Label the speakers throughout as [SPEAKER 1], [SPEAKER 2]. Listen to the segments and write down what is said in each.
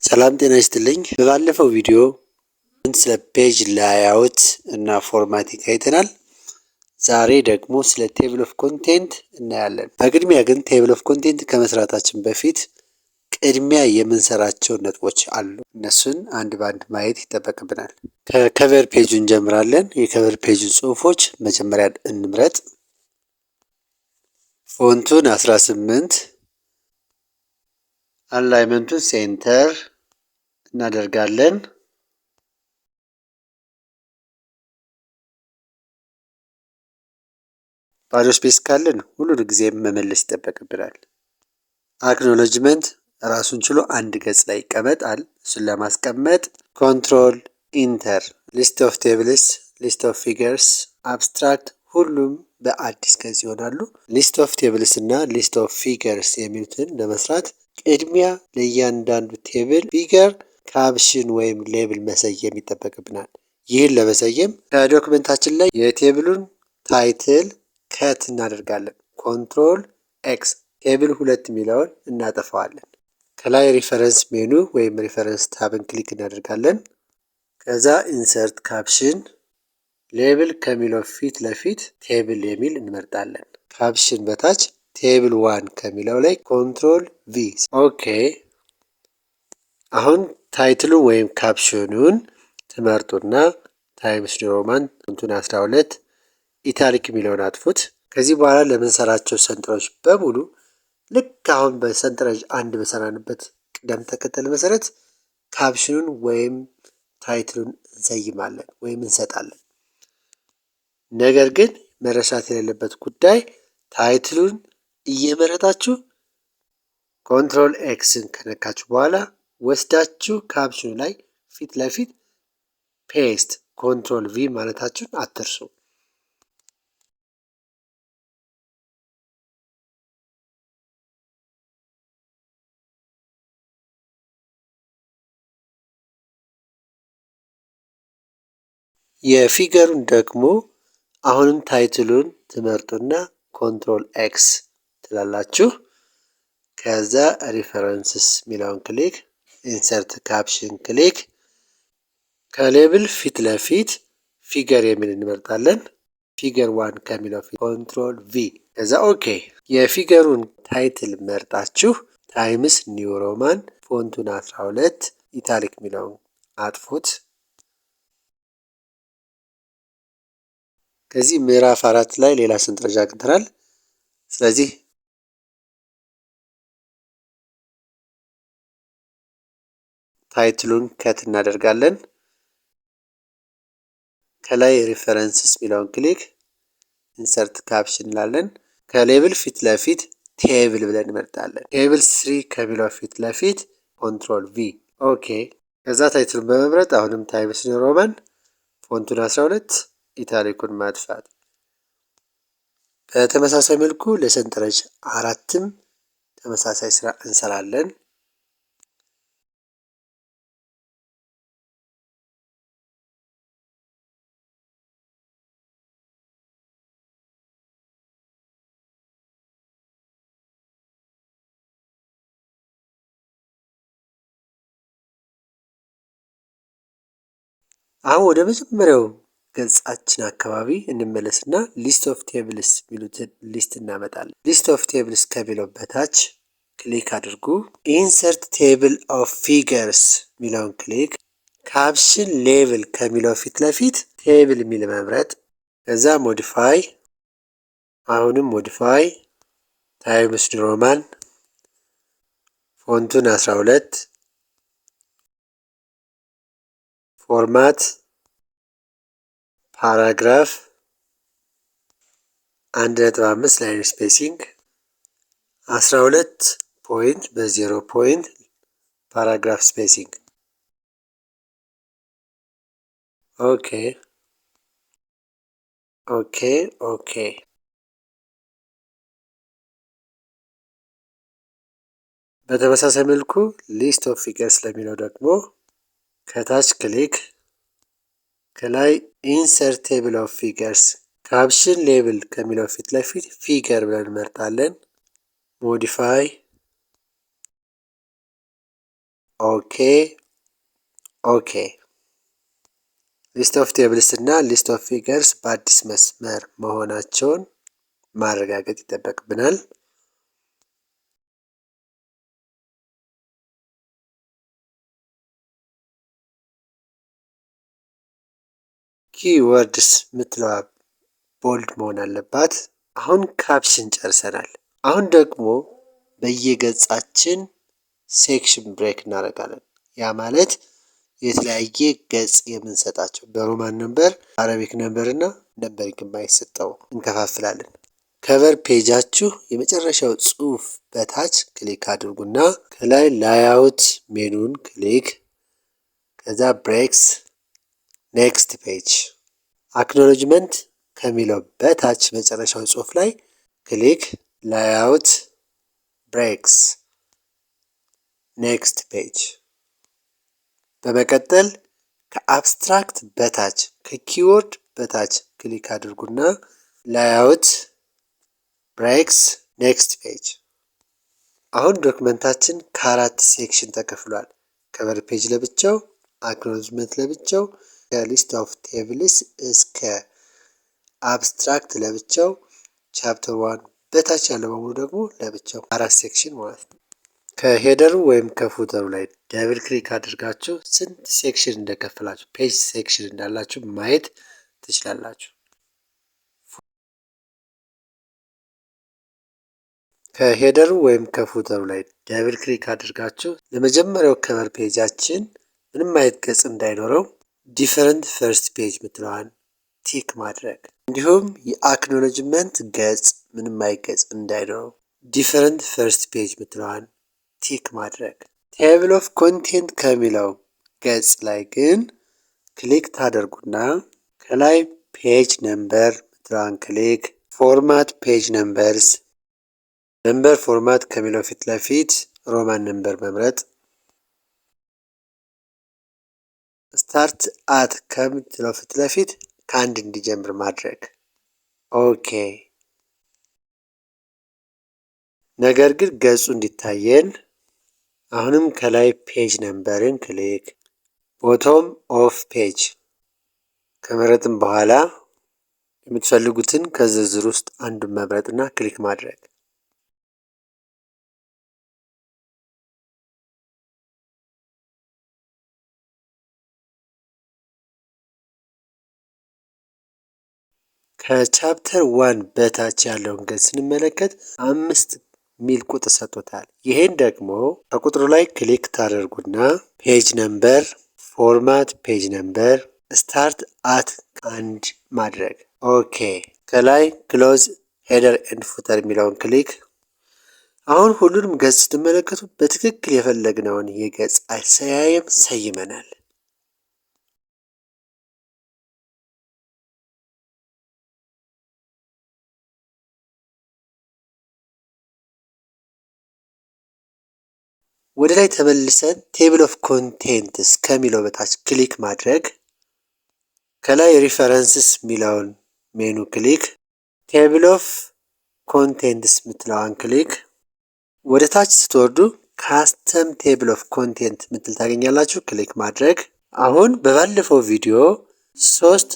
[SPEAKER 1] ሰላም ጤና ይስጥልኝ። በባለፈው ቪዲዮ ስለ ፔጅ ላይአውት እና ፎርማቲንግ አይተናል። ዛሬ ደግሞ ስለ ቴብል ኦፍ ኮንቴንት እናያለን። በቅድሚያ ግን ቴብል ኦፍ ኮንቴንት ከመስራታችን በፊት ቅድሚያ የምንሰራቸው ነጥቦች አሉ። እነሱን አንድ በአንድ ማየት ይጠበቅብናል። ከከቨር ፔጁ እንጀምራለን። የከቨር ፔጁን ጽሁፎች መጀመሪያ እንምረጥ። ፎንቱን 18፣ አላይመንቱን ሴንተር እናደርጋለን። ባዶ ስፔስ ካለን ሁሉን ጊዜ መመለስ ይጠበቅብናል። አክኖሎጅመንት ራሱን ችሎ አንድ ገጽ ላይ ይቀመጣል። እሱን ለማስቀመጥ ኮንትሮል ኢንተር። ሊስት ኦፍ ቴብልስ፣ ሊስት ኦፍ ፊገርስ፣ አብስትራክት ሁሉም በአዲስ ገጽ ይሆናሉ። ሊስት ኦፍ ቴብልስ እና ሊስት ኦፍ ፊገርስ የሚሉትን ለመስራት ቅድሚያ ለእያንዳንዱ ቴብል ፊገር ካፕሽን ወይም ሌብል መሰየም ይጠበቅብናል። ይህን ለመሰየም ከዶክመንታችን ላይ የቴብሉን ታይትል ከት እናደርጋለን። ኮንትሮል ኤክስ ቴብል 2 የሚለውን እናጠፋዋለን። ከላይ ሪፈረንስ ሜኑ ወይም ሪፈረንስ ታብን ክሊክ እናደርጋለን። ከዛ ኢንሰርት ካፕሽን ሌብል ከሚለው ፊት ለፊት ቴብል የሚል እንመርጣለን። ካፕሽን በታች ቴብል 1 ከሚለው ላይ ኮንትሮል ቪ። ኦኬ አሁን ታይትሉን ወይም ካፕሽኑን ትመርጡና ታይምስ ኒው ሮማን ፎንቱን 12 ኢታሊክ የሚለውን አጥፉት። ከዚህ በኋላ ለምንሰራቸው ሰንጠረዥ በሙሉ ልክ አሁን በሰንጠረዥ አንድ በሰራንበት ቅደም ተከተል መሰረት ካፕሽኑን ወይም ታይትሉን እንሰይማለን ወይም እንሰጣለን። ነገር ግን መረሳት የሌለበት ጉዳይ ታይትሉን እየመረጣችሁ ኮንትሮል ኤክስን ከነካችሁ በኋላ ወስዳችሁ ካፕሽኑ ላይ ፊት ለፊት ፔስት ኮንትሮል ቪ ማለታችሁን አትርሱ። የፊገሩን ደግሞ አሁንም ታይትሉን ትመርጡና ኮንትሮል ኤክስ ትላላችሁ። ከዛ ሪፈረንስስ የሚለውን ክሊክ፣ ኢንሰርት ካፕሽን ክሊክ፣ ከሌብል ፊት ለፊት ፊገር የሚል እንመርጣለን። ፊገር 1 ከሚለው ፊት ኮንትሮል ቪ ከዛ ኦኬ። የፊገሩን ታይትል መርጣችሁ ታይምስ ኒው ሮማን ፎንቱን 12 ኢታሊክ የሚለውን አጥፉት። ከዚህ ምዕራፍ 4 ላይ ሌላ ሰንጠረዥ አግኝተናል። ስለዚህ ታይትሉን ከት እናደርጋለን። ከላይ ሪፈረንስስ የሚለውን ክሊክ፣ ኢንሰርት ካፕሽን እንላለን። ከሌብል ፊት ለፊት ቴብል ብለን እንመርጣለን። ቴብል 3 ከሚለው ፊት ለፊት ኮንትሮል ቪ ኦኬ። ከዛ ታይትሉን በመምረጥ አሁንም ታይምስ ኒው ሮማን ፎንቱን 12 ኢታሊኩን ማጥፋት። በተመሳሳይ መልኩ ለሰንጠረዥ 4ም ተመሳሳይ ስራ እንሰራለን። አሁን ወደ መጀመሪያው ገጻችን አካባቢ እንመለስና ሊስት ኦፍ ቴብልስ የሚሉትን ሊስት እናመጣለን። ሊስት ኦፍ ቴብልስ ከሚለው በታች ክሊክ አድርጉ። ኢንሰርት ቴብል ኦፍ ፊገርስ የሚለውን ክሊክ፣ ካፕሽን ሌብል ከሚለው ፊት ለፊት ቴብል የሚል መምረጥ፣ ከዛ ሞዲፋይ፣ አሁንም ሞዲፋይ ታይምስ ኒው ሮማን ፎንቱን 12 ፎርማት ፓራግራፍ 1.5 ላይን ስፔሲንግ 12 ፖይንት በ0 ፖይንት ፓራግራፍ ስፔሲንግ ኦኬ ኦኬ ኦኬ። በተመሳሳይ መልኩ ሊስት ኦፍ ፊገርስ ለሚለው ደግሞ ከታች ክሊክ፣ ከላይ ኢንሰርት ቴብል ኦፍ ፊገርስ ካፕሽን ሌብል ከሚለው ፊት ለፊት ፊገር ብለን እንመርጣለን። ሞዲፋይ ኦኬ ኦኬ። ሊስት ኦፍ ቴብልስ እና ሊስት ኦፍ ፊገርስ በአዲስ መስመር መሆናቸውን ማረጋገጥ ይጠበቅብናል። ኪወርድስ ምትለዋ ቦልድ መሆን አለባት። አሁን ካፕሽን ጨርሰናል። አሁን ደግሞ በየገጻችን ሴክሽን ብሬክ እናደርጋለን። ያ ማለት የተለያየ ገጽ የምንሰጣቸው በሮማን ነምበር፣ አረቢክ ነምበር እና ነምበሪንግ የማይሰጠው እንከፋፍላለን። ከቨር ፔጃችሁ የመጨረሻው ጽሑፍ በታች ክሊክ አድርጉና ከላይ ላይአውት ሜኑን ክሊክ፣ ከዛ ብሬክስ፣ ኔክስት ፔጅ። አክኖሎጅመንት ከሚለው በታች መጨረሻው ጽሑፍ ላይ ክሊክ፣ ላይአውት፣ ብሬክስ፣ ኔክስት ፔጅ። በመቀጠል ከአብስትራክት በታች ከኪወርድ በታች ክሊክ አድርጉና ላይአውት፣ ብሬክስ፣ ኔክስት ፔጅ። አሁን ዶክመንታችን ከአራት ሴክሽን ተከፍሏል። ከቨር ፔጅ ለብቻው፣ አክኖሎጅመንት ለብቻው፣ ከሊስት ኦፍ ቴብልስ እስከ አብስትራክት ለብቻው፣ ቻፕተር 1 በታች ያለው በሙሉ ደግሞ ለብቻው፣ አራት ሴክሽን ማለት ነው። ከሄደሩ ወይም ከፉተሩ ላይ ደብል ክሊክ አድርጋችሁ ስንት ሴክሽን እንደከፈላችሁ ፔጅ ሴክሽን እንዳላችሁ ማየት ትችላላችሁ። ከሄደሩ ወይም ከፉተሩ ላይ ደብል ክሊክ አድርጋችሁ ለመጀመሪያው ከቨር ፔጃችን ምንም አይነት ገጽ እንዳይኖረው ዲፈረንት ፈርስት ፔጅ ምትለዋን ቲክ ማድረግ፣ እንዲሁም የአክኖሎጅመንት ገጽ ምንም አይነት ገጽ እንዳይኖረው ዲፈረንት ፈርስት ፔጅ ምትለዋን ቲክ ማድረግ። ቴብል ኦፍ ኮንቴንት ከሚለው ገጽ ላይ ግን ክሊክ ታደርጉና ከላይ ፔጅ ነምበር ምትለዋን ክሊክ፣ ፎርማት ፔጅ ነምበርስ፣ ነምበር ፎርማት ከሚለው ፊት ለፊት ሮማን ነምበር መምረጥ፣ ስታርት አት ከምትለው ፊት ለፊት ከአንድ እንዲጀምር ማድረግ። ኦኬ። ነገር ግን ገጹ እንዲታየን አሁንም ከላይ ፔጅ ነምበርን ክሊክ፣ ቦቶም ኦፍ ፔጅ ከመረጥን በኋላ የምትፈልጉትን ከዝርዝር ውስጥ አንዱን መምረጥና ክሊክ ማድረግ። ከቻፕተር 1 በታች ያለውን ገጽ ስንመለከት 5 ሚል ቁጥር ሰጥቶታል። ይሄን ደግሞ ከቁጥሩ ላይ ክሊክ ታደርጉና ፔጅ ነምበር፣ ፎርማት ፔጅ ነምበር፣ ስታርት አት አንድ ማድረግ። ኦኬ። ከላይ ክሎዝ ሄደር ኤንድ ፉተር የሚለውን ክሊክ። አሁን ሁሉንም ገጽ ስትመለከቱ በትክክል የፈለግነውን የገጽ አሰያየም ሰይመናል። ወደ ላይ ተመልሰን ቴብል ኦፍ ኮንቴንትስ ከሚለው በታች ክሊክ ማድረግ፣ ከላይ ሪፈረንስስ የሚለውን ሜኑ ክሊክ፣ ቴብል ኦፍ ኮንቴንትስ ምትለዋን ክሊክ። ወደ ታች ስትወርዱ ካስተም ቴብል ኦፍ ኮንቴንት ምትል ታገኛላችሁ። ክሊክ ማድረግ። አሁን በባለፈው ቪዲዮ 3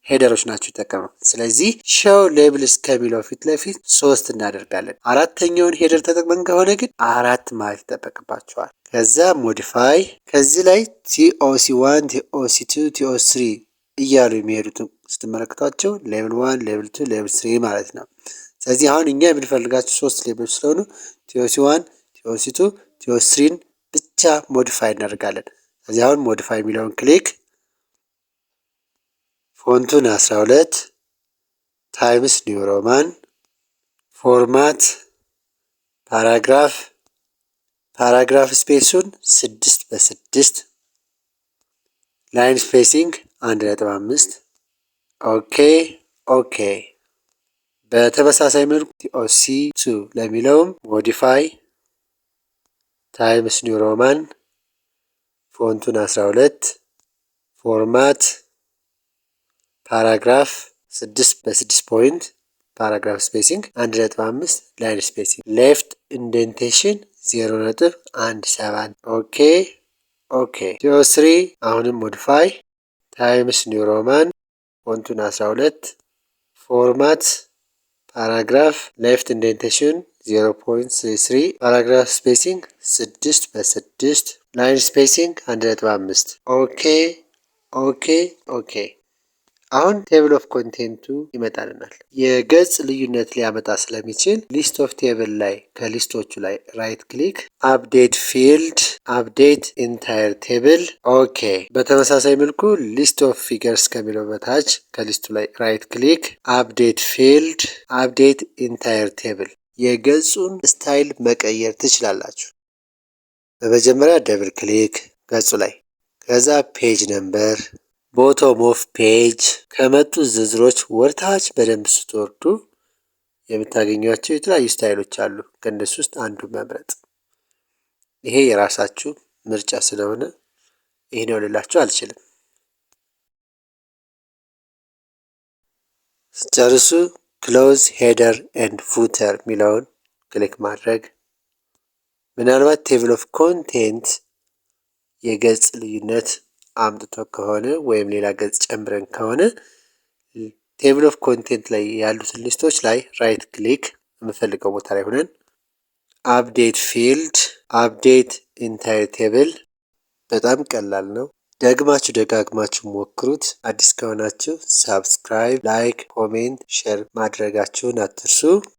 [SPEAKER 1] ሄደሮች ናቸው ይጠቀመው። ስለዚህ ሾው ሌብልስ ከሚለው ፊት ለፊት 3 እናደርጋለን። አራተኛውን ሄደር ተጠቅመን ከሆነ ግን 4 ማለት ይጠበቅባቸዋል። ከዛ ሞዲፋይ፣ ከዚህ ላይ TOC1 TOC2 TOC3 እያሉ የሚሄዱትን ስትመለከቷቸው ሌብል 1 ሌብል 2 ሌብል 3 ማለት ነው። ስለዚህ አሁን እኛ የምንፈልጋቸው 3 ሌብሎች ስለሆኑ TOC1 TOC2 TOC3ን ብቻ ሞዲፋይ እናደርጋለን። ስለዚህ አሁን ሞዲፋይ የሚለውን ክሊክ፣ ፎንቱን 12 ታይምስ ኒው ሮማን፣ ፎርማት ፓራግራፍ ስፔሱን 6 በ6፣ ላይን ስፔሲንግ 1.5። ኦኬ ኦኬ። በተመሳሳይ መልኩ TOC2 ለሚለውም ሞዲፋይ ታይምስ ኒው ሮማን፣ ፎንቱን 12፣ ፎርማት ፓራግራፍ 6 በ6 ፖይንት፣ ፓራግራፍ ስፔሲንግ 1.5፣ ላይን ስፔሲንግ ሌፍት ኢንዴንቴሽን 0.17። ኦኬ ኦኬ ቲኦ3 አሁንም ሞዲፋይ ታይምስ ኒው ሮማን ፎንቱን 12 ፎርማት ፓራግራፍ ሌፍት ኢንዴንቴሽን 0.3 ፓራግራፍ ስፔሲንግ 6 በ6 ላይን ስፔሲንግ 1.5 ኦኬ ኦኬ ኦኬ። አሁን ቴብል ኦፍ ኮንቴንቱ ይመጣልናል። የገጽ ልዩነት ሊያመጣ ስለሚችል ሊስት ኦፍ ቴብል ላይ ከሊስቶቹ ላይ ራይት ክሊክ አፕዴት ፊልድ አፕዴት ኢንታየር ቴብል ኦኬ። በተመሳሳይ መልኩ ሊስት ኦፍ ፊገርስ ከሚለው በታች ከሊስቱ ላይ ራይት ክሊክ አፕዴት ፊልድ አፕዴት ኢንታየር ቴብል። የገጹን ስታይል መቀየር ትችላላችሁ። በመጀመሪያ ደብል ክሊክ ገጹ ላይ፣ ከዛ ፔጅ ነምበር ቦቶም ኦፍ ፔጅ ከመጡ ዝርዝሮች ወርታች በደንብ ስትወርዱ የምታገኟቸው የተለያዩ ስታይሎች አሉ። ከእነሱ ውስጥ አንዱ መምረጥ። ይሄ የራሳችሁ ምርጫ ስለሆነ ይሄ ነው ልላችሁ አልችልም። ስጨርሱ ክሎዝ ሄደር ኤንድ ፉተር የሚለውን ክሊክ ማድረግ። ምናልባት ቴብል ኦፍ ኮንቴንት የገጽ ልዩነት አምጥቶ ከሆነ ወይም ሌላ ገጽ ጨምረን ከሆነ ቴብል ኦፍ ኮንቴንት ላይ ያሉትን ሊስቶች ላይ ራይት ክሊክ የምፈልገው ቦታ ላይ ሆነን አፕዴት ፊልድ አፕዴት ኢንታየር ቴብል። በጣም ቀላል ነው። ደግማችሁ ደጋግማችሁ ሞክሩት። አዲስ ከሆናችሁ ሳብስክራይብ፣ ላይክ፣ ኮሜንት፣ ሼር ማድረጋችሁን አትርሱ።